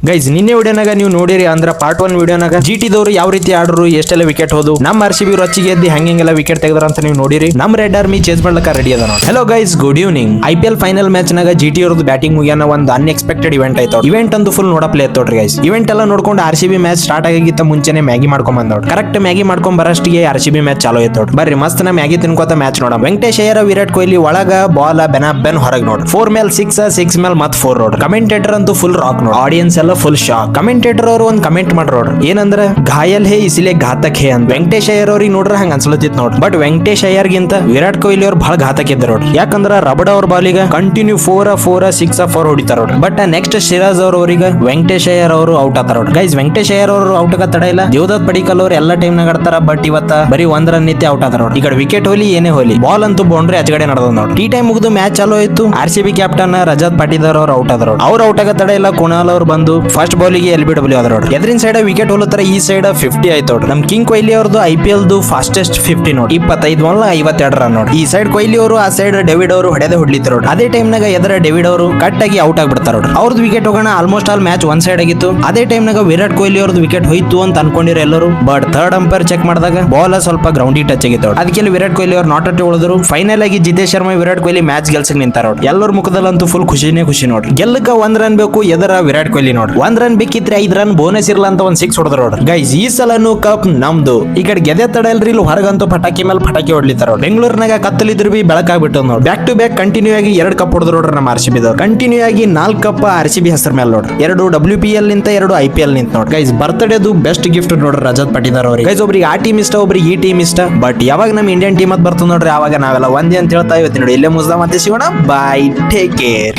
Guys ನಿನ್ನೆ ವಿಡಿಯೋನಾಗ ನೀವು ನೋಡಿರಿ ಅಂದ್ರ ಪಾರ್ಟ್ 1 ವಿಡಿಯೋನಾಗ ಜಿಟಿ ದವರು ಯಾವ ರೀತಿ ಆಡ್ರು ಎಷ್ಟೆಲ್ಲ ವಿಕೆಟ್ ಹೋದು ನಮ್ಮ ಆರ್ಸಿಬಿ ರೊಚ್ಚಿಗೆ ಎದ್ದಿ ಹಂಗೆಲ್ಲ ವಿಕೆಟ್ ತೆಗೆದ್ರ ಅಂತ ನೀವು ನೋಡಿರಿ ನಮ್ಮ ರೆಡ್ ಆರ್ಮಿ ಚೇಸ್ ಮಾಡ್ಲಕ್ಕ ರೆಡಿ ಅದ ನೋಡಿ. Hello guys, good evening. IPL final match ನಾಗ ಜಿಟಿ ಅವ್ರದ್ದು ಬ್ಯಾಟಿಂಗ್ ಮುಗಿಯನ ಒಂದು ಅನ್ಎಕ್ಸ್ಪೆಕ್ಟೆಡ್ ಇವೆಂಟ್ ಆಯ್ತು. ಇವೆಂಟ್ ಅಂತೂ ಫುಲ್ ನೋಡಪ್ಲೇ ಇತ್ತು ಗೈಸ್. ಇವೆಂಟ್ ಎಲ್ಲ ನೋಡ್ಕೊಂಡು ಆರ್ಸಿಬಿ ಮ್ಯಾಚ್ ಸ್ಟಾರ್ಟ್ ಆಗಿಗಿಂತ ಮುಂಚೆನೆ ಮ್ಯಾಗಿ ಮಾಡ್ಕೊಂಡ್ ಬಂದವ್ರು. ಕರೆಕ್ಟ್ ಮ್ಯಾಗಿ ಮಾಡ್ಕೊಂಡ್ ಬರಷ್ಟಿಗೆ ಆರ್ಸಿಬಿ ಮ್ಯಾಚ್ ಚಾಲೂ ಆಯ್ತು. ಬರ್ರಿ ಮಸ್ತ್ ನಾ ಮ್ಯಾಗಿ ತಿನ್ಕೋತ ಮ್ಯಾಚ್ ನೋಡ. ವೆಂಕಟೇಶ್ ಅಯ್ಯರ್ ವಿರಾಟ್ ಕೊಹ್ಲಿ ಒಳಗ ಬಾಲ್ ಬೆನ್ ಹೊರಗ್ ನೋಡ್ರಿ. 4 ಮೇಲೆ 6 ಮೇಲೆ ಮತ್ 4 ನೋಡ್ರಿ. ಕಮೆಂಟೇಟರ್ ಅಂತೂ ಫುಲ್ ರಾಕ್ ನೋಡ್ರಿ. ಆಡಿಯನ್ಸ್ ಎಲ್ಲ ಫುಲ್ ಶಾಕ್. ಕಮೆಂಟೇಟರ್ ಅವರು ಒಂದ್ ಕಮೆಂಟ್ ಮಾಡ್ರೋಡ್ರಿ, ಏನಂದ್ರ ಘಾಯಲ್ ಹೇ ಇಸಿಲೆ ಘಾತಕ್ ಹೇ ಅಂತ. ವೆಂಕಟೇಶ್ ಅಯ್ಯರ್ ಅವ್ರಿಗೆ ನೋಡ್ರ ಹಂಗ ಅನ್ಸಲತ್ತಿತ್ ನೋಡ್ರಿ. ಬಟ್ ವೆಂಕಟೇಶ್ ಅಯ್ಯರ್ ಗಿಂತ ವಿರಾಟ್ ಕೊಹ್ಲಿ ಅವ್ರು ಬಹಳ ಘಾತಕ್ ಇದ್ರು ನೋಡ್ರಿ. ಯಾಕಂದ್ರ ರಬಡ ಅವ್ರ ಬಾಲಿಗ ಕಂಟಿನ್ಯೂ 4 ಹೊಡಿತಾರ ನೋಡ್ರಿ. ಬಟ್ ನೆಕ್ಸ್ಟ್ ಸಿರಾಜ್ ಅವ್ರಿಗೆ ವೆಂಕಟೇಶ್ ಅಯ್ಯರ್ ಅವರು ಔಟ್ ಆತಾರ ನೋಡ್ರಿ. ಗೈಸ್ ವೆಂಕಟೇಶ್ ಅಯ್ಯರ್ ಅವರು ಔಟ್ ಆಗ ತಡ ಇಲ್ಲ. ದೇವದತ್ ಪಡಿಕಲ್ ಅವ್ರು ಎಲ್ಲ ಟೈಮ್ ನಾಗ ಆಡ್ತಾರ. ಬಟ್ ಇವತ್ತ ಬರೀ 1 ರನ್ ನಿತ್ಯ ಔಟ್ ಆತಾರ ನೋಡ್ರಿ. ಈ ಕಡೆ ವಿಕೆಟ್ ಹೋಲಿ ಏನೇ ಹೋಲಿ ಬಾಲ್ ಅಂತೂ ಬೌಂಡ್ರಿ ಆಚೆಗಡೆ ನಡೆದ ನೋಡ್ರಿ. ಟಿ ಟೈಮ್ ಮುಗಿದು ಮ್ಯಾಚ್ ಚಾಲೂ ಆಯ್ತು. RCB ಕ್ಯಾಪ್ಟನ್ ರಜತ್ ಪಾಟೀದಾರ್ ಅವ್ರು ಔಟ್ ಆದ್ರ ನೋಡ್ರಿ. ಅವ್ರು ಔಟ್ ಆಗ ತಡ ಇಲ್ಲ. ಕುಣಾಲ್ ಅವ್ರು ಬಂದು ಫಸ್ಟ್ ಬಾಲಿಗೆ LBW ಆದ್ರ ನೋಡ್ರಿ. ಎದ್ರಿನ ಸೈಡ್ ವಿಕೆಟ್ ಹೋಲತ್ತರ, ಈ ಸೈಡ್ 50 ಆಯ್ತು ನೋಡ್ರಿ. ನಮ್ ಕಿಂಗ್ ಕೊಹ್ಲಿ ಅವ್ರದ್ದು IPL ಫಾಸ್ಟೆಸ್ಟ್ 50 ನೋಡಿ, 25 ಬಾಲ್ 52 ರನ್ ನೋಡಿ. ಈ ಸೈಡ್ ಕೊಹ್ಲಿ ಅವರು, ಆ ಸೈಡ್ ಡೇವಿಡ್ ಅವರು ಹೊಡೆದೇ ಹೊಡ್ಲಿತ್ತರ ನೋಡ್ರಿ. ಅದೇ ಟೈಮ್ ನಾಗ ಎದರ ಡೇವಿಡ್ ಅವರು ಕಟ್ ಆಗಿ ಔಟ್ ಆಗ್ಬಿಡ್ತಾರ ನೋಡ್ರಿ. ಅವ್ರದ್ದು ವಿಕೆಟ್ ಹೋಗೋಣ ಆಲ್ಮೋಸ್ಟ್ ಆಲ್ ಮ್ಯಾಚ್ ಒಂದ್ ಸೈಡ್ ಆಗಿತ್ತು. ಅದೇ ಟೈಮ್ ನಾಗ ವಿರಾಟ್ ಕೊಹ್ಲಿ ಅವ್ರದ್ದು ವಿಕೆಟ್ ಹೋಯ್ತು ಅಂತ ಅನ್ಕೊಂಡಿರೋ ಎಲ್ಲರೂ. ಬಟ್ ಥರ್ಡ್ ಅಂಪೈರ್ ಚೆಕ್ ಮಾಡಿದಾಗ ಬಾಲ್ ಸ್ವಲ್ಪ ಗ್ರೌಂಡಿ ಟಚ್ ಆಗಿತ್ತು. ಅದಕ್ಕೆ ವಿರಾಟ್ ಕೊಹ್ಲಿ ಅವ್ರು ನಾಟ್ ಔಟ್ ಉಳಿದ್ರು. ಫೈನಲ್ ಆಗಿ ಜಿತೇಶ್ ಶರ್ಮಾ ವಿರಾಟ್ ಕೊಹ್ಲಿ ಮ್ಯಾಚ್ ಗೆಲ್ಸಕ್ ನಿಂತಾರ ನೋಡ್ರಿ. ಎಲ್ಲರ ಮುಖದಲ್ಲಂತೂ ಫುಲ್ ಖುಷಿ ನೋಡ್ರಿ. ಗೆಲ್ಲಕ 1 ರನ್ ಬೇಕು, ಎದರ ವಿರಾಟ್ ಕೊಹ್ಲಿ ನೋಡ್ರಿ. 1 ರನ್ ಬೇಕಿದ್ರೆ 5 ರನ್ ಬೋನಸ್ ಇರಲ್ಲ ಅಂತ ಒಂದ್ 6 ಹೊಡೆದ್ರು ನೋಡ್ರಿ. ಗೈಸ್ ಈ ಸಲನು ಕಪ್ ನಮ್ದು. ಈ ಕಡೆ ಗೆದೆ ತಡ ಇಲ್ರಿ, ಇಲ್ಲಿ ಹೊರಗಂತೂ ಪಟಾಕಿ ಮೇಲೆ ಪಟಾಕಿ ಹೊಡ್ಲಿತಾರ. ಬೆಂಗಳೂರಿನಾಗ ಕತ್ತಲಿದ್ರು ಬಿ ಬೆಳಕಾಗ್ಬಿಟ್ಟು ನೋಡಿ. ಬ್ಯಾಕ್ ಟು ಬ್ಯಾಕ್ ಕಂಟಿನ್ಯೂ ಆಗಿ 2 ಕಪ್ ಹೊಡೆದ್ರು ನೋಡ್ರಿ ನಮ್ಮ RCB ದವ್ರು. ಕಂಟಿನ್ಯೂ ಆಗಿ 4 ಕಪ್ RCB ಹೆಸರು ಮೇಲೆ ನೋಡ್ರಿ. 2 WPL ನಿಂತ 2 IPL ನಿಂತ ನೋಡ್ರಿ. ಗೈಸ್ ಬರ್ತ್ಡೇದು ಬೆಸ್ಟ್ ಗಿಫ್ಟ್ ನೋಡ್ರಿ ರಜತ್ ಪಾಟೀದಾರ್ ಅವ್ರಿಗೆ. ಗೈಸ್ ಒಬ್ರಿಗೆ ಆ ಟೀಮ್ ಇಷ್ಟ, ಒಬ್ರಿಗೆ ಈ ಟೀಮ್ ಇಷ್ಟ. ಬಟ್ ಯಾವಾಗ ನಮ್ಮ ಇಂಡಿಯನ್ ಟೀಮ್ ಅದ್ ಬರ್ತದೆ ನೋಡ್ರಿ, ಅವಾಗ ನಾವೆಲ್ಲ ಒಂದೇ ಅಂತ ಹೇಳ್ತಾ ಇವತ್ತು ನೋಡಿ. ಇಲ್ಲೇ ಮುಸ್ದಾ ಮತ್ತೆ ಸಿಗೋಣ. By, take care.